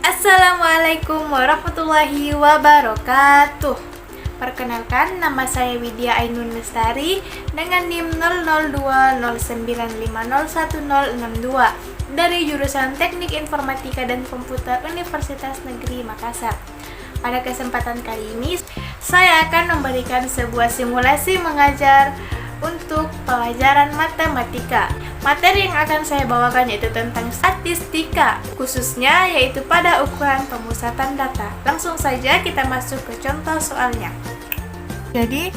Assalamualaikum warahmatullahi wabarakatuh. Perkenalkan, nama saya Widya Ainun Lestari dengan NIM 00209501062 dari jurusan Teknik Informatika dan Komputer Universitas Negeri Makassar. Pada kesempatan kali ini, saya akan memberikan sebuah simulasi mengajar untuk pelajaran matematika. Materi yang akan saya bawakan yaitu tentang statistika, khususnya yaitu pada ukuran pemusatan data. Langsung saja kita masuk ke contoh soalnya. Jadi,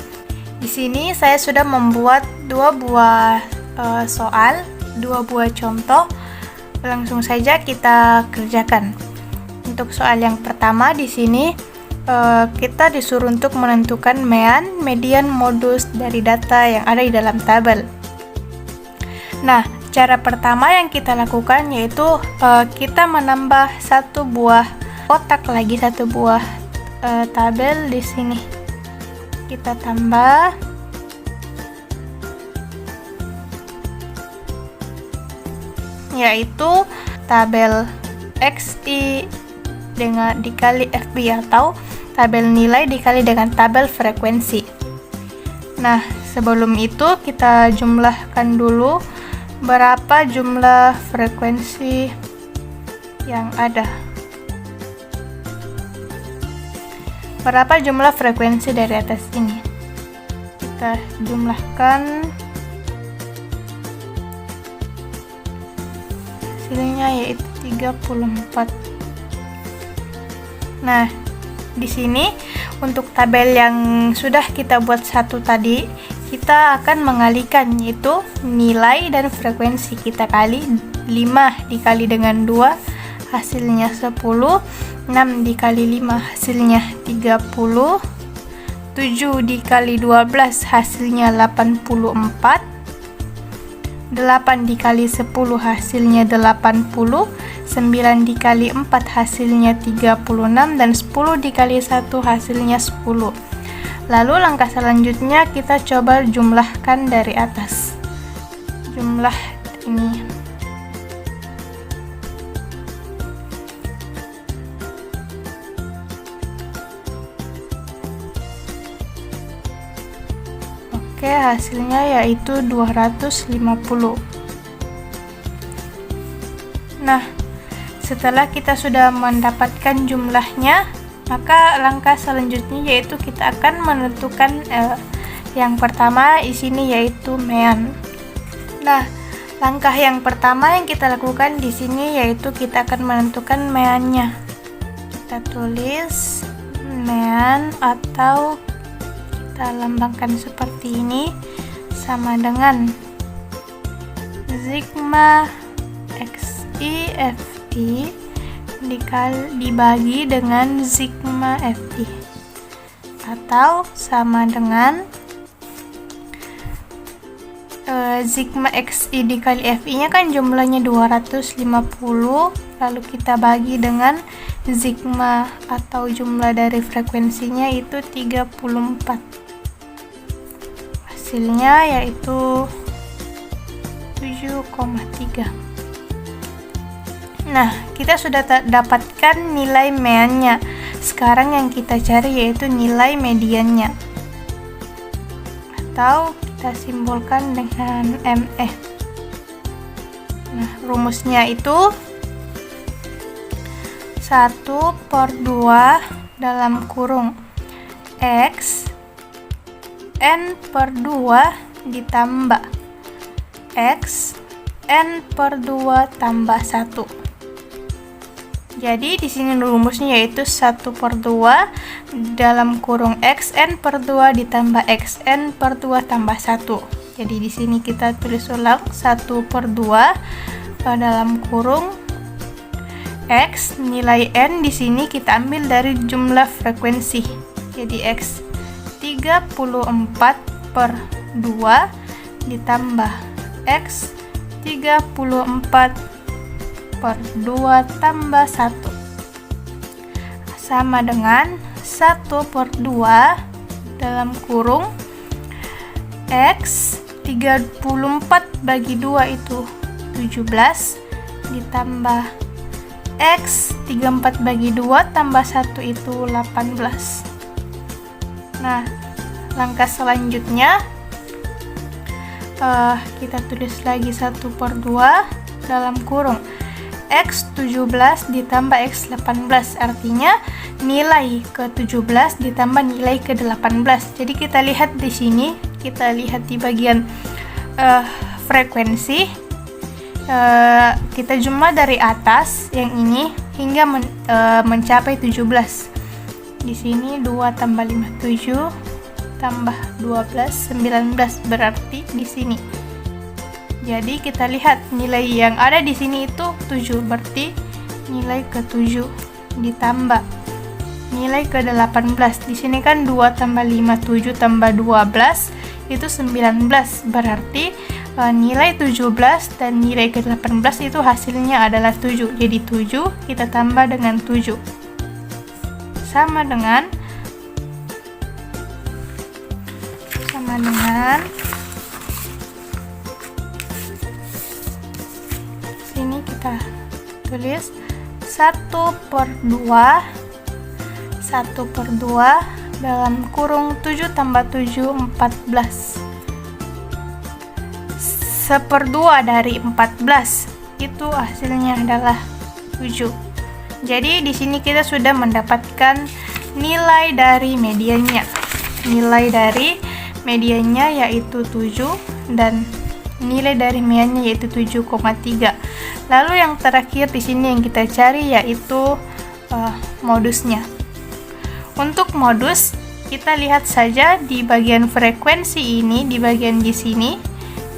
di sini saya sudah membuat dua buah contoh. Langsung saja kita kerjakan. Untuk soal yang pertama di sini kita disuruh untuk menentukan mean, median, modus dari data yang ada di dalam tabel. Nah, cara pertama yang kita lakukan yaitu kita menambah satu buah kotak lagi, satu buah tabel di sini. Kita tambah. Yaitu tabel XI dikali FB atau tabel nilai dikali dengan tabel frekuensi. Nah, sebelum itu kita jumlahkan dulu berapa jumlah frekuensi yang ada. Berapa jumlah frekuensi dari atas ini? Kita jumlahkan. Hasilnya yaitu 34. Nah, di sini untuk tabel yang sudah kita buat satu tadi, kita akan mengalihkan yaitu nilai dan frekuensi. Kita kali 5 dikali dengan 2 hasilnya 10, 6 dikali 5 hasilnya 30, 7 dikali 12 hasilnya 84, 8 dikali 10 hasilnya 80, 9 dikali 4 hasilnya 36, dan 10 dikali 1 hasilnya 10. Lalu langkah selanjutnya kita coba jumlahkan dari atas. Jumlah ini. Oke, hasilnya yaitu 250. Nah, setelah kita sudah mendapatkan jumlahnya, maka langkah selanjutnya yaitu kita akan menentukan yang pertama di sini yaitu mean. Nah, langkah yang pertama yang kita lakukan di sini yaitu kita akan menentukan meannya. Kita tulis mean atau kita lambangkan seperti ini sama dengan sigma XI FI dibagi dengan sigma FI, atau sama dengan sigma XI dikali FI nya kan jumlahnya 250, lalu kita bagi dengan sigma atau jumlah dari frekuensinya itu 34. Hasilnya yaitu 7,3. Nah, kita sudah dapatkan nilai meannya. Sekarang yang kita cari yaitu nilai mediannya, atau kita simbolkan dengan ME. Nah, rumusnya itu 1/2 dalam kurung X N/2 ditambah X N/2 tambah 1. Jadi di sini rumusnya yaitu 1/2 dalam kurung xn/2 ditambah xn/2 tambah 1. Jadi di sini kita tulis ulang 1/2 dalam kurung x, nilai n di sini kita ambil dari jumlah frekuensi. Jadi x 34/2 ditambah x 34/2 tambah 1 sama dengan 1/2 dalam kurung X 34 bagi 2 itu 17 ditambah X 34 bagi 2 tambah 1 itu 18. Nah, langkah selanjutnya kita tulis lagi 1/2 dalam kurung X 17 ditambah X 18, artinya nilai ke-17 ditambah nilai ke-18. Jadi kita lihat di sini, kita lihat di bagian frekuensi, kita jumlah dari atas yang ini hingga mencapai 17. Di sini 2 tambah 5 7 tambah 12 19, berarti di sini. Jadi kita lihat nilai yang ada di sini itu 7, berarti nilai ke-7 ditambah nilai ke-18. Di sini kan 2 tambah 5 7 tambah 12 itu 19, berarti nilai 17 dan nilai ke-18 itu hasilnya adalah 7. Jadi 7 kita tambah dengan 7 sama dengan sini kita tulis 1/2 dalam kurung 7 tambah 7 14. 1/2 dari 14 itu hasilnya adalah 7. Jadi di sini kita sudah mendapatkan nilai dari mediannya. Nilai dari mediannya yaitu 7 dan nilai dari mediannya yaitu 7,3. Lalu yang terakhir di sini yang kita cari yaitu modusnya. Untuk modus kita lihat saja di bagian frekuensi ini, di bagian di sini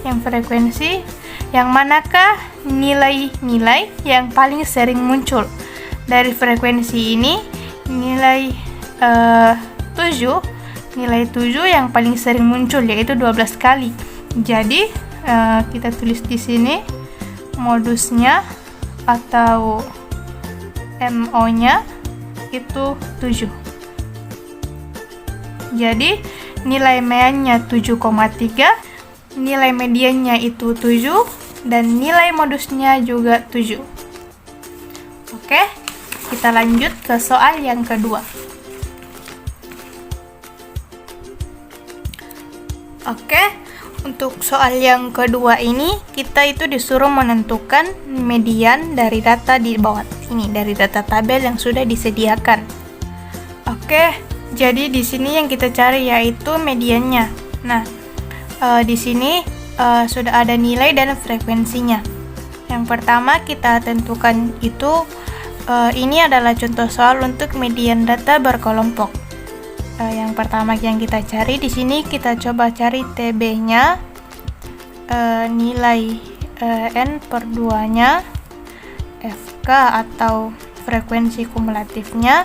yang frekuensi, yang manakah nilai-nilai yang paling sering muncul. Dari frekuensi ini nilai 7 yang paling sering muncul yaitu 12 kali. Jadi kita tulis di sini modusnya atau MO-nya itu 7. Jadi nilai mediannya 7,3, nilai mediannya itu 7 dan nilai modusnya juga 7. Oke, kita lanjut ke soal yang kedua. Oke, untuk soal yang kedua ini kita itu disuruh menentukan median dari data di bawah ini, dari data tabel yang sudah disediakan. Oke, jadi di sini yang kita cari yaitu mediannya. Nah, di sini sudah ada nilai dan frekuensinya. Yang pertama kita tentukan itu ini adalah contoh soal untuk median data berkelompok. Yang pertama yang kita cari di sini, kita coba cari TB-nya, nilai N/2-nya, FK atau frekuensi kumulatifnya,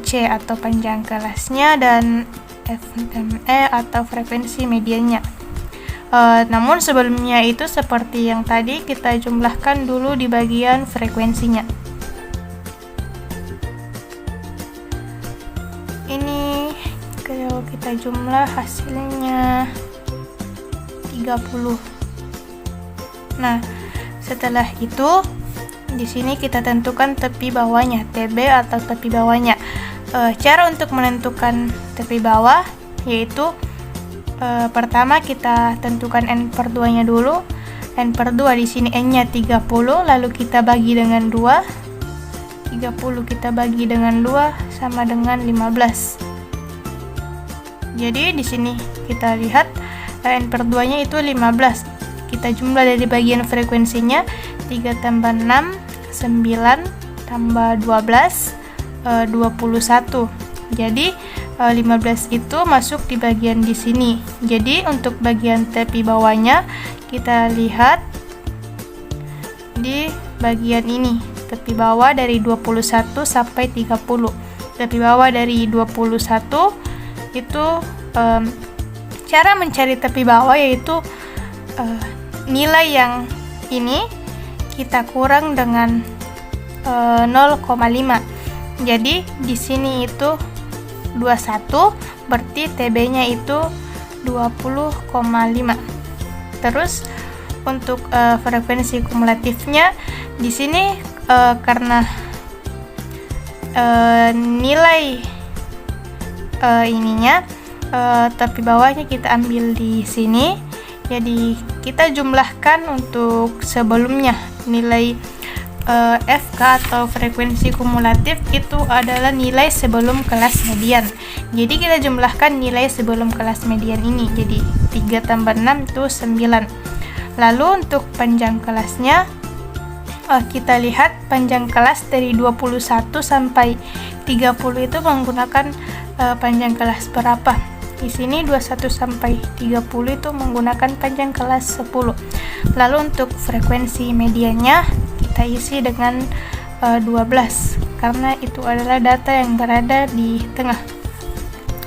C atau panjang kelasnya, dan FME atau frekuensi mediannya. Namun sebelumnya itu seperti yang tadi, kita jumlahkan dulu di bagian frekuensinya. Ini kalau kita jumlah hasilnya 30. Nah, setelah itu di sini kita tentukan tepi bawahnya, TB atau tepi bawahnya. Cara untuk menentukan tepi bawah yaitu pertama kita tentukan N/2-nya dulu. N/2 di sini N-nya 30, lalu kita bagi dengan 2. 30 kita bagi dengan 2 sama dengan 15. Jadi di sini kita lihat N/2-nya itu 15. Kita jumlah dari bagian frekuensinya 3 tambah 6 9 tambah 12 21. Jadi 15 itu masuk di bagian di sini. Jadi untuk bagian tepi bawahnya kita lihat di bagian ini, tepi bawah dari 21 sampai 30. Tepi bawah dari 21 itu cara mencari tepi bawah yaitu nilai yang ini kita kurang dengan 0,5. Jadi di sini itu 21, berarti TB-nya itu 20,5. Terus untuk frekuensi kumulatifnya di sini karena nilai tepi bawahnya kita ambil di sini, jadi kita jumlahkan untuk sebelumnya. Nilai FK atau frekuensi kumulatif itu adalah nilai sebelum kelas median. Jadi kita jumlahkan nilai sebelum kelas median ini. Jadi 3 tambah 6 itu 9. Lalu untuk panjang kelasnya, kita lihat panjang kelas dari 21 sampai 30 itu menggunakan panjang kelas berapa? Di sini 21 sampai 30 itu menggunakan panjang kelas 10. Lalu untuk frekuensi mediannya kita isi dengan 12 karena itu adalah data yang berada di tengah.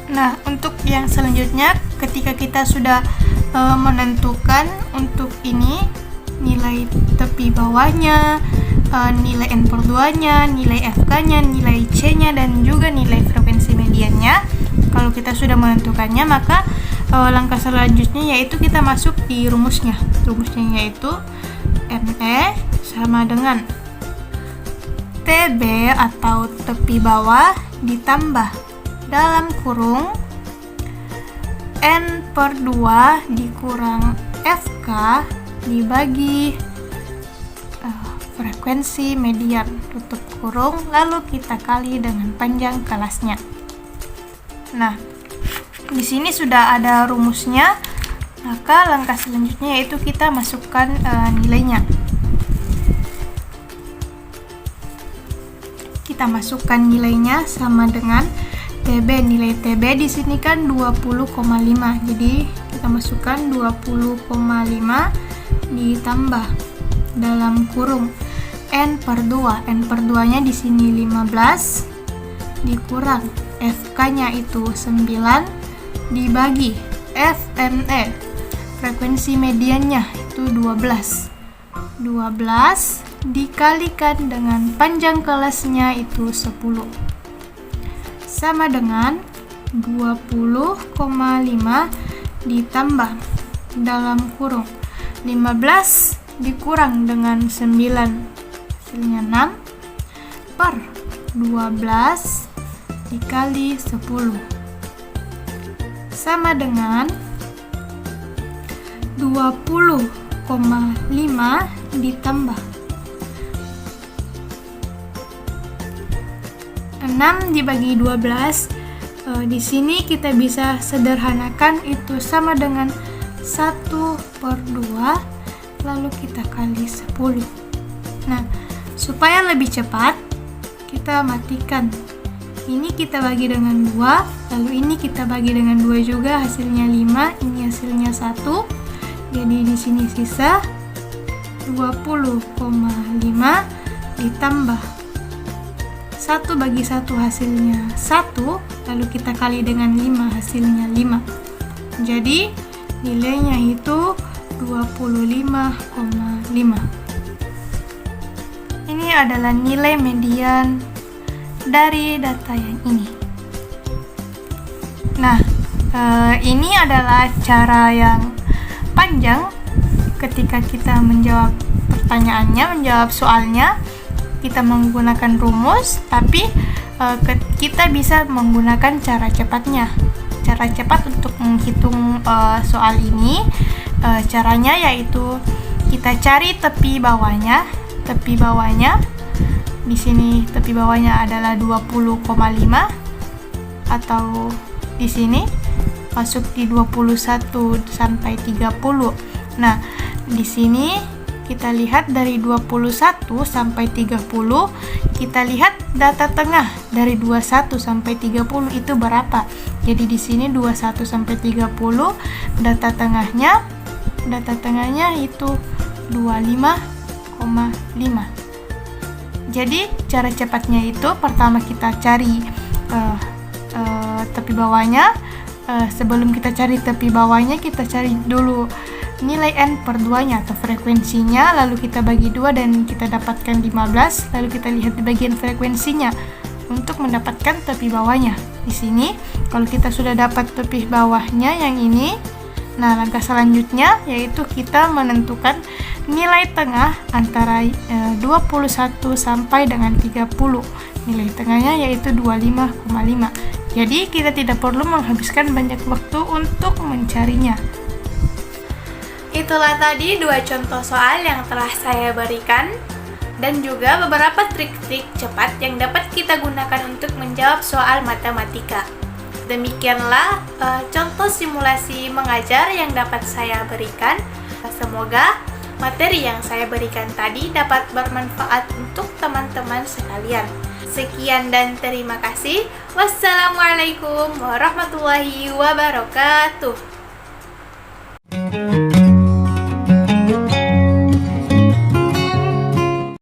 Nah, untuk yang selanjutnya, ketika kita sudah menentukan untuk ini nilai tepi bawahnya, nilai N/2 nya, nilai FK nya, nilai C nya, dan juga nilai frekuensi mediannya, kalau kita sudah menentukannya, maka langkah selanjutnya yaitu kita masuk di rumusnya. Rumusnya yaitu ME sama dengan TB atau tepi bawah ditambah dalam kurung N/2 dikurang FK dibagi frekuensi median, tutup kurung, lalu kita kali dengan panjang kelasnya. Nah, di sini sudah ada rumusnya, maka langkah selanjutnya yaitu kita masukkan nilainya. Kita masukkan nilainya sama dengan TB. Nilai TB di sini kan 20,5. Jadi kita masukkan 20,5 ditambah dalam kurung N/2. N/2-nya di sini 15 dikurang FK-nya itu 9 dibagi FME. Frekuensi mediannya itu 12. 12 dikalikan dengan panjang kelasnya itu 10 sama dengan 20,5 ditambah dalam kurung 15 dikurang dengan 9 hasilnya 6 per 12 dikali 10 sama dengan 20,5 ditambah 6 dibagi 12. Di sini kita bisa sederhanakan itu sama dengan 1/2, lalu kita kali 10. Nah, supaya lebih cepat kita matikan. Ini kita bagi dengan 2, lalu ini kita bagi dengan 2 juga, hasilnya 5, ini hasilnya 1. Jadi di sini sisa 20,5 ditambah 1 bagi 1 hasilnya 1, lalu kita kali dengan 5 hasilnya 5. Jadi nilainya itu 25,5. Ini adalah nilai median dari data yang ini. Nah, ini adalah cara yang panjang ketika kita menjawab pertanyaannya, menjawab soalnya. Kita menggunakan rumus, tapi kita bisa menggunakan cara cepatnya. Cara cepat untuk menghitung soal ini, caranya yaitu kita cari tepi bawahnya. Tepi bawahnya di sini tepi bawahnya adalah 20,5 atau di sini masuk di 21 sampai 30. Nah, di sini kita lihat dari 21 sampai 30, kita lihat data tengah dari 21 sampai 30 itu berapa. Jadi di sini 21 sampai 30, data tengahnya itu 25,5. Jadi cara cepatnya itu pertama kita cari tepi bawahnya. Sebelum kita cari tepi bawahnya, kita cari dulu nilai N/2 nya atau frekuensinya, lalu kita bagi 2 dan kita dapatkan 15, lalu kita lihat di bagian frekuensinya untuk mendapatkan tepi bawahnya. Di sini kalau kita sudah dapat tepi bawahnya yang ini, nah langkah selanjutnya yaitu kita menentukan nilai tengah antara 21 sampai dengan 30. Nilai tengahnya yaitu 25,5. Jadi kita tidak perlu menghabiskan banyak waktu untuk mencarinya. Itulah tadi 2 contoh soal yang telah saya berikan dan juga beberapa trik-trik cepat yang dapat kita gunakan untuk menjawab soal matematika. Demikianlah contoh simulasi mengajar yang dapat saya berikan. Semoga materi yang saya berikan tadi dapat bermanfaat untuk teman-teman sekalian. Sekian dan terima kasih. Wassalamualaikum warahmatullahi wabarakatuh.